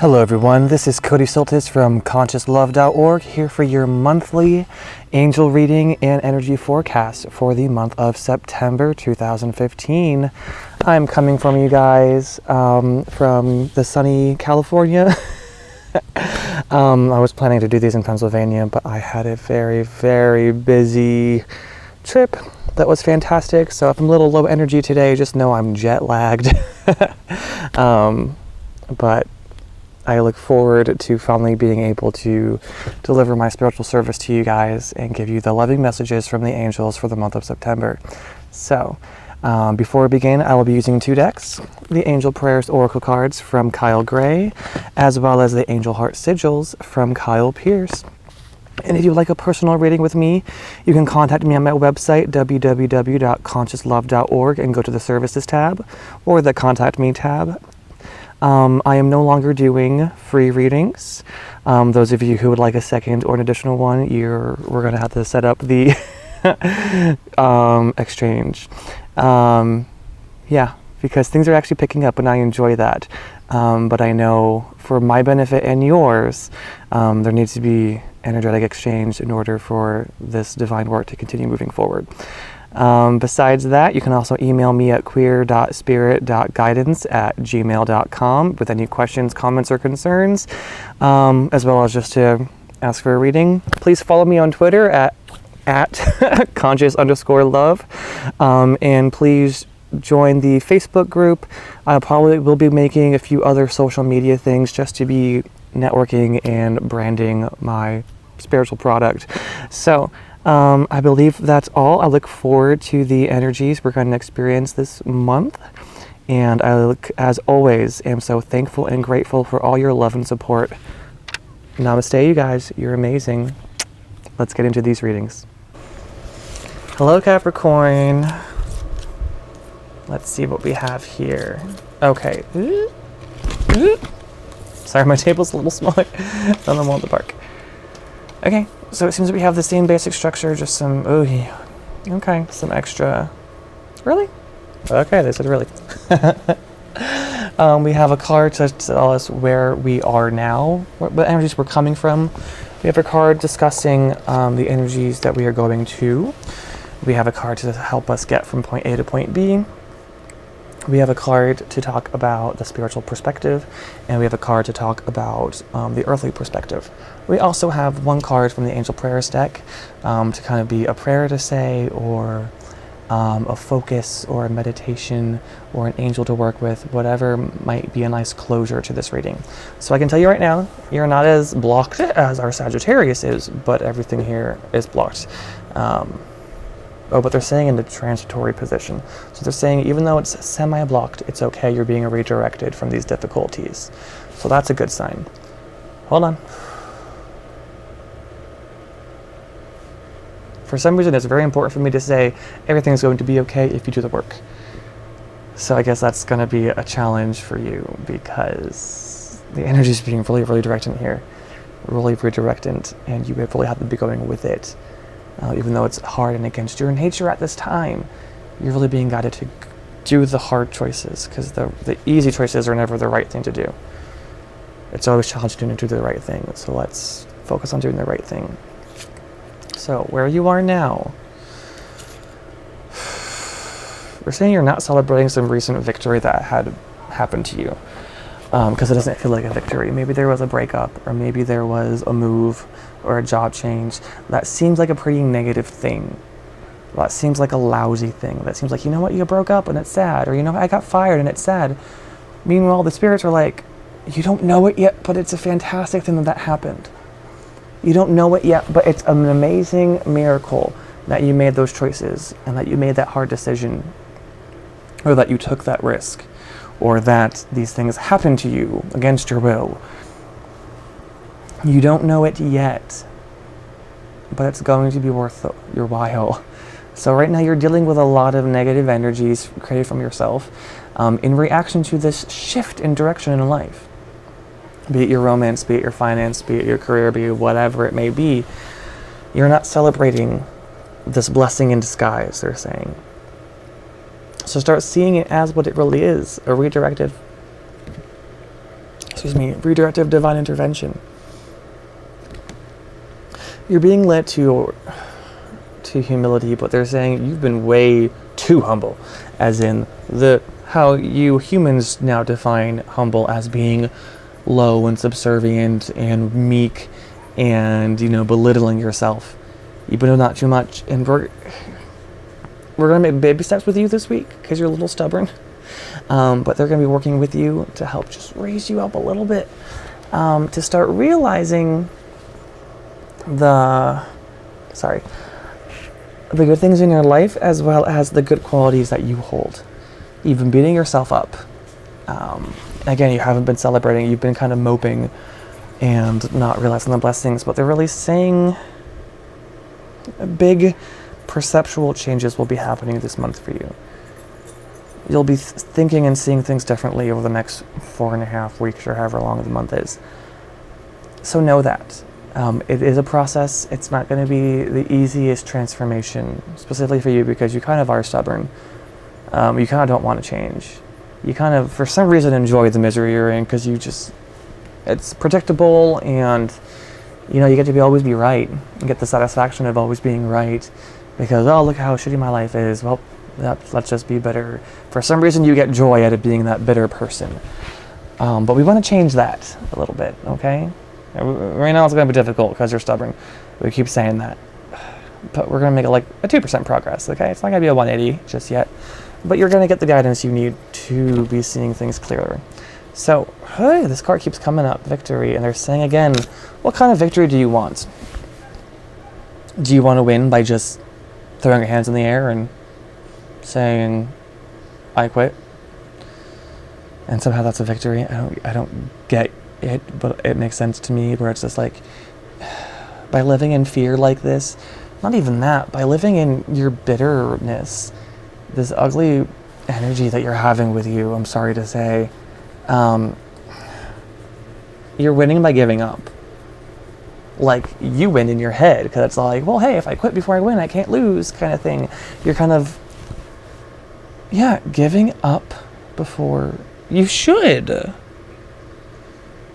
Hello everyone, this is Cody Soltis from ConsciousLove.org here for your monthly angel reading and energy forecast for the month of September 2015. I'm coming from you guys from the sunny California. I was planning to do these in Pennsylvania, but I had a very, very busy trip that was fantastic. So if I'm a little low energy today, just know I'm jet lagged. But I look forward to finally being able to deliver my spiritual service to you guys and give you the loving messages from the angels for the month of September. So, before we begin, I will be using two decks, the Angel Prayers Oracle cards from Kyle Gray, as well as the Angel Heart Sigils from Kyle Pierce. And if you'd like a personal reading with me, you can contact me on my website, www.consciouslove.org, and go to the Services tab or the Contact Me tab. I am no longer doing free readings. Those of you who would like a second or an additional one, we're going to have to set up the exchange. Yeah, because things are actually picking up and I enjoy that. But I know for my benefit and yours, there needs to be energetic exchange in order for this divine work to continue moving forward. Besides that, you can also email me at queer.spirit.guidance@gmail.com with any questions, comments, or concerns, as well as just to ask for a reading. Please follow me on Twitter at conscious_love, and please join the Facebook group. I probably will be making a few other social media things just to be networking and branding my spiritual product. So I believe that's all. I look forward to the energies we're going to experience this month. And I, as always, am so thankful and grateful for all your love and support. Namaste, you guys. You're amazing. Let's get into these readings. Hello, Capricorn. Let's see what we have here. Okay. Sorry, my table's a little smaller than the one at the park. Okay, so it seems that we have the same basic structure, just some, okay, some extra, really? Okay, they said really. We have a card to tell us where we are now, what energies we're coming from. We have a card discussing the energies that we are going to. We have a card to help us get from point A to point B. We have a card to talk about the spiritual perspective, and we have a card to talk about the earthly perspective. We also have one card from the Angel Prayers deck to kind of be a prayer to say, or a focus, or a meditation, or an angel to work with, whatever might be a nice closure to this reading. So I can tell you right now, you're not as blocked as our Sagittarius is, but everything here is blocked. But they're saying in the transitory position. So they're saying even though it's semi-blocked, it's okay, you're being redirected from these difficulties. So that's a good sign. Hold on. For some reason, it's very important for me to say everything's going to be okay if you do the work. So I guess that's going to be a challenge for you because the energy is being really, really directed here. Really redirected, and you really have to be going with it. Even though it's hard and against your nature at this time, you're really being guided to do the hard choices, because the easy choices are never the right thing to do. It's always challenging to do the right thing, so let's focus on doing the right thing. So, where you are now, we're saying you're not celebrating some recent victory that had happened to you, because it doesn't feel like a victory. Maybe there was a breakup, or maybe there was a move, or a job change. That seems like a pretty negative thing. That seems like a lousy thing. That seems like, you know what, you broke up and it's sad, or you know, I got fired and it's sad. Meanwhile, the spirits are like, you don't know it yet, but it's a fantastic thing that happened. You don't know it yet, but it's an amazing miracle that you made those choices and that you made that hard decision, or that you took that risk, or that these things happened to you against your will. You don't know it yet, but it's going to be worth your while. So right now you're dealing with a lot of negative energies created from yourself in reaction to this shift in direction in life. Be it your romance, be it your finance, be it your career, be it whatever it may be. You're not celebrating this blessing in disguise, they're saying. So start seeing it as what it really is, a redirective redirective divine intervention. You're being led to humility, but they're saying you've been way too humble, as in how you humans now define humble as being low and subservient and meek and, belittling yourself. You've been doing that too much, and we're going to make baby steps with you this week because you're a little stubborn. But they're going to be working with you to help just raise you up a little bit, to start realizing the good things in your life as well as the good qualities that you hold. You've been beating yourself up. Again, you haven't been celebrating. You've been kind of moping and not realizing the blessings, but they're really saying big perceptual changes will be happening this month for you. You'll be thinking and seeing things differently over the next 4.5 weeks or however long the month is. So know that. It is a process. It's not going to be the easiest transformation, specifically for you because you kind of are stubborn. You kind of don't want to change. You kind of, for some reason, enjoy the misery you're in because it's predictable and, you get to always be right and get the satisfaction of always being right because, oh, look how shitty my life is. Well, let's just be bitter. For some reason, you get joy out of being that bitter person. But we want to change that a little bit, okay? Right now, it's going to be difficult because you're stubborn. We keep saying that. But we're going to make it like a 2% progress, okay? It's not going to be a 180 just yet. But you're going to get the guidance you need to be seeing things clearer. So, hey, this card keeps coming up, victory. And they're saying again, what kind of victory do you want? Do you want to win by just throwing your hands in the air and saying, I quit? And somehow that's a victory. I don't get it, but it makes sense to me where it's just like, by living in fear like this, not even that, by living in your bitterness, this ugly energy that you're having with you, I'm sorry to say, you're winning by giving up. Like, you win in your head, because it's like, well, hey, if I quit before I win, I can't lose, kind of thing. You're kind of, giving up before you should.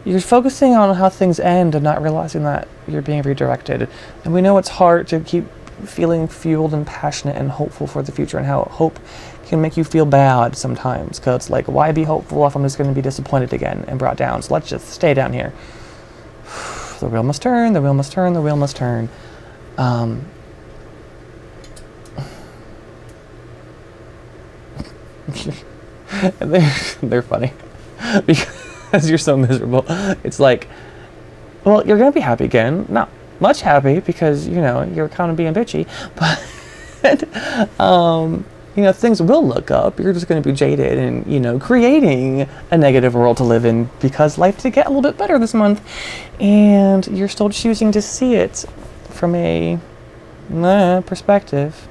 You're focusing on how things end and not realizing that you're being redirected. And we know it's hard to keep feeling fueled and passionate and hopeful for the future, and how hope can make you feel bad sometimes, because it's like, why be hopeful if I'm just going to be disappointed again and brought down? So let's just stay down here. The wheel must turn, the wheel must turn, the wheel must turn. They're funny because you're so miserable. It's like, well, you're going to be happy again. Not much happy because, you're kind of being bitchy. But, things will look up. You're just going to be jaded and, creating a negative world to live in because life did get a little bit better this month. And you're still choosing to see it from a perspective.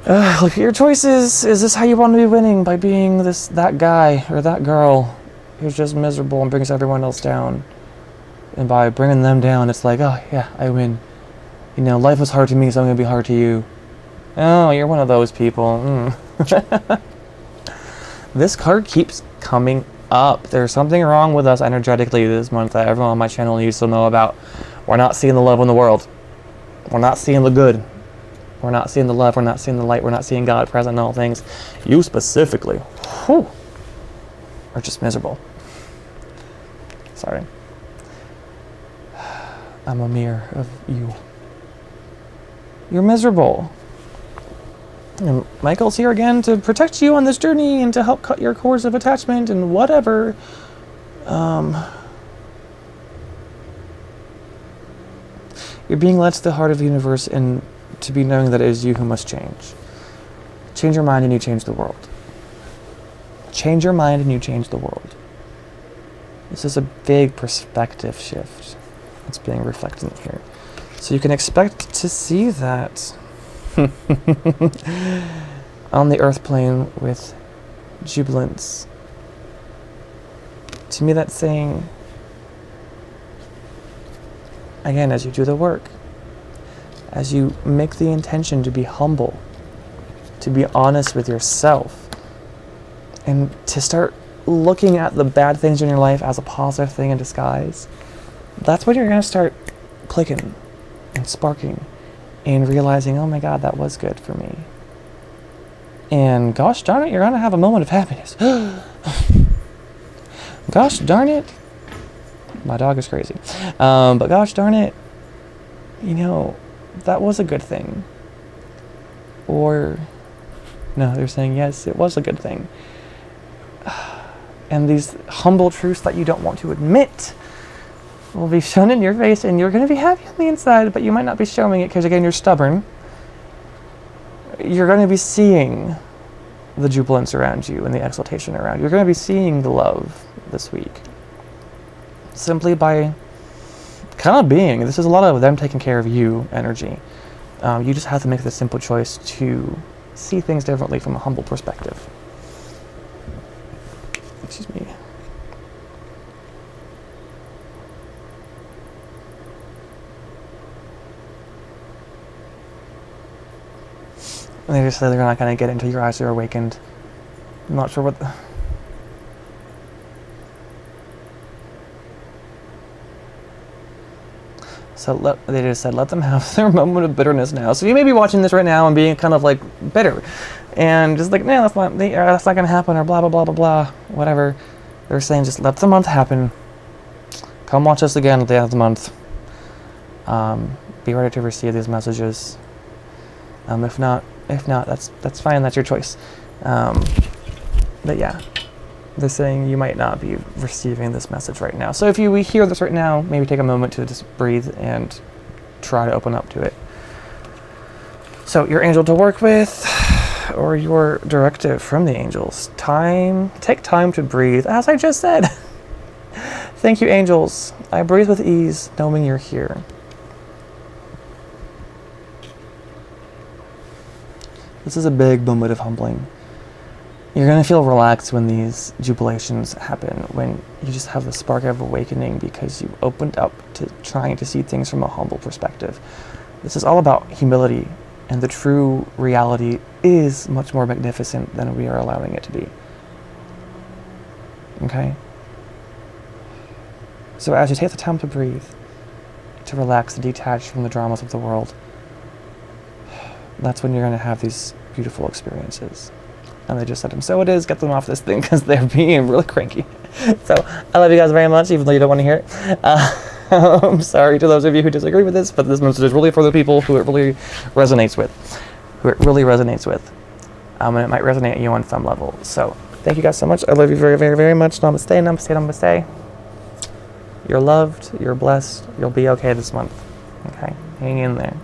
Look at your choices. Is this how you want to be winning? By being that guy or that girl who's just miserable and brings everyone else down? And by bringing them down, it's like, oh yeah, I win. Life was hard to me, so I'm going to be hard to you. Oh, you're one of those people. This card keeps coming up. There's something wrong with us energetically this month that everyone on my channel needs to know about. We're not seeing the love in the world. We're not seeing the good. We're not seeing the love. We're not seeing the light. We're not seeing God present in all things. You specifically, are just miserable. Sorry. I'm a mirror of you. You're miserable. And Michael's here again to protect you on this journey and to help cut your cords of attachment and whatever. You're being led to the heart of the universe and to be knowing that it is you who must change. Change your mind and you change the world. Change your mind and you change the world. This is a big perspective shift that's being reflected here. So you can expect to see that on the earth plane with jubilance. To me, that's saying, again, as you do the work, as you make the intention to be humble, to be honest with yourself, and to start looking at the bad things in your life as a positive thing in disguise, that's when you're going to start clicking and sparking and realizing, oh my God, that was good for me. And gosh darn it, you're going to have a moment of happiness. Gosh darn it. My dog is crazy. But gosh darn it, you know, that was a good thing. Or, no, they're saying, yes, it was a good thing. And these humble truths that you don't want to admit will be shown in your face, and you're going to be happy on the inside, but you might not be showing it because, again, you're stubborn. You're going to be seeing the jubilance around you and the exaltation around you. You're going to be seeing the love this week. Simply by kind of being. This is a lot of them taking care of you energy. You just have to make the simple choice to see things differently from a humble perspective. Excuse me. And they just say they're not going to get it until your eyes are awakened. I'm not sure what... So they just said, let them have their moment of bitterness now. So you may be watching this right now and being kind of like bitter. And just like, no, that's not going to happen, or blah, blah, blah, blah, blah, whatever. They're saying just let the month happen. Come watch us again at the end of the month. Be ready to receive these messages. If not, that's fine. That's your choice. But yeah, they're saying you might not be receiving this message right now. So if you hear this right now, maybe take a moment to just breathe and try to open up to it. So your angel to work with, or your directive from the angels. Take time to breathe, as I just said. Thank you, angels. I breathe with ease, knowing you're here. This is a big moment of humbling. You're going to feel relaxed when these jubilations happen, when you just have the spark of awakening because you opened up to trying to see things from a humble perspective. This is all about humility, and the true reality is much more magnificent than we are allowing it to be. Okay? So as you take the time to breathe, to relax and detach from the dramas of the world, that's when you're going to have these beautiful experiences. And they just said, and so it is, get them off this thing because they're being really cranky. So I love you guys very much, even though you don't want to hear it. I'm sorry to those of you who disagree with this, but this message is really for the people who it really resonates with. And it might resonate with you on some level. So thank you guys so much. I love you very, very, very much. Namaste, namaste, namaste. You're loved. You're blessed. You'll be okay this month. Okay? Hang in there.